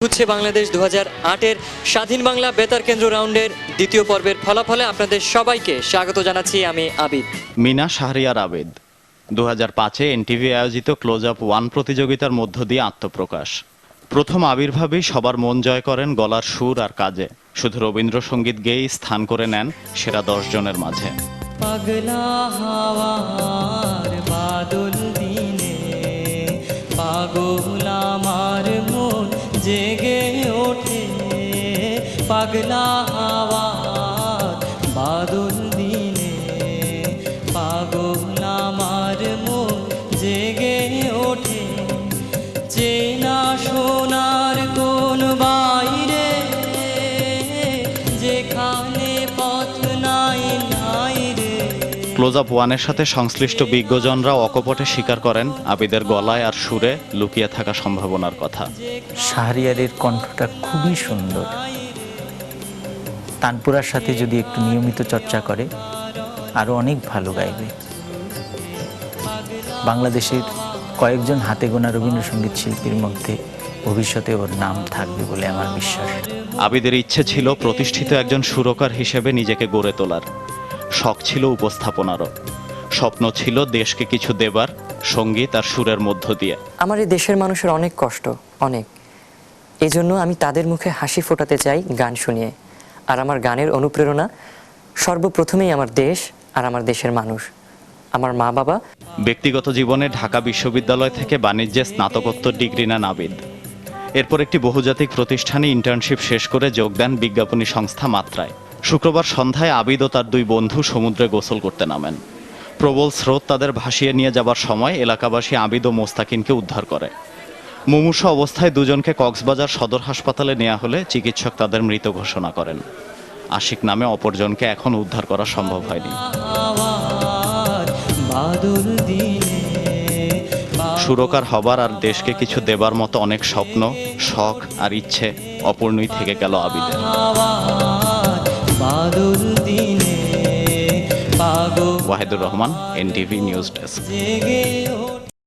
হচ্ছে বাংলাদেশ 2008-এর স্বাধীন বাংলা বেতার কেন্দ্র রাউন্ডের দ্বিতীয় পর্বের ফলাফলে আপনাদের সবাইকে স্বাগত জানাচ্ছি আমি আবিদ। মিনা শাহরিয়ার আবেদ 2005-এ এনটিভি আয়োজিত ক্লোজ আপ 1 প্রতিযোগিতার মধ্য দিয়ে আত্মপ্রকাশ। প্রথম আবির্ভাবেই সবার মন জয় করেন গলার সুর আর কাজে। শুধু রবীন্দ্রসঙ্গীত গেয়েই স্থান করে নেন সেরা 10 জনের মাঝে। পাগলা হাওয়ার বাদল দিনে পাগল আমার মন জেগে ওঠে, পাগলা হাওয়ার বাদল দিনে পাগল আমার মন জেগে ওঠে। চেনা সোনার কোন বাইরে যেখানে পথ নাই নাই রে। ক্লোজ আপ 1-এর সাথে সংশ্লিষ্ট বিজ্ঞজনরা অকপটে স্বীকার করেন আবিদের গলায় আর সুরে লুকিয়ে থাকা সম্ভাবনার কথা। শাহরিয়ারের কণ্ঠটা খুবই সুন্দর। তানপুরার সাথে যদি একটু নিয়মিত চর্চা করে আরও অনেক ভালো গাইবে। বাংলাদেশের কয়েকজন হাতে গোনা রবীন্দ্রসঙ্গীত শিল্পীর মধ্যে ভবিষ্যতে ওর নাম থাকবে বলে আমার বিশ্বাস। আবিদের ইচ্ছে ছিল প্রতিষ্ঠিত একজন সুরকার হিসেবে নিজেকে গড়ে তোলার। শখ ছিল উপস্থাপনারও। স্বপ্ন ছিল দেশকে কিছু দেবার সঙ্গীত আর সুরের মধ্য দিয়ে। আমার এই দেশের মানুষের অনেক কষ্ট, অনেক। এই জন্য আমি তাদের মুখে হাসি ফোটাতে চাই গান শুনিয়ে। আর আমার গানের অনুপ্রেরণা সর্বপ্রথমেই আমার দেশ আর আমার দেশের মানুষ, আমার মা বাবা। ব্যক্তিগত জীবনে ঢাকা বিশ্ববিদ্যালয় থেকে বাণিজ্যে স্নাতকোত্তর ডিগ্রি নেন আবিদ। এরপর একটি বহুজাতিক প্রতিষ্ঠানে ইন্টার্নশিপ শেষ করে যোগ দেন বিজ্ঞাপনী সংস্থা মাত্রায়। শুক্রবার সন্ধ্যায় আবিদ ও তার দুই বন্ধু সমুদ্রে গোসল করতে নামেন। প্রবল স্রোত তাদের ভাসিয়ে নিয়ে যাবার সময় এলাকাবাসী আবিদ ও মোস্তাকিনকে উদ্ধার করে। মুমূর্ষু অবস্থায় দুজনকে কক্সবাজার সদর হাসপাতালে নেওয়া হলে চিকিৎসক তাদের মৃত ঘোষণা করেন। আশিক নামে অপরজনকে এখন উদ্ধার করা সম্ভব হয়নি। সুরকার হবার আর দেশকে কিছু দেবার মতো অনেক স্বপ্ন, শখ আর ইচ্ছে অপূর্ণই থেকে গেল আবিদের। Wahidur Rahman, NTV news desk.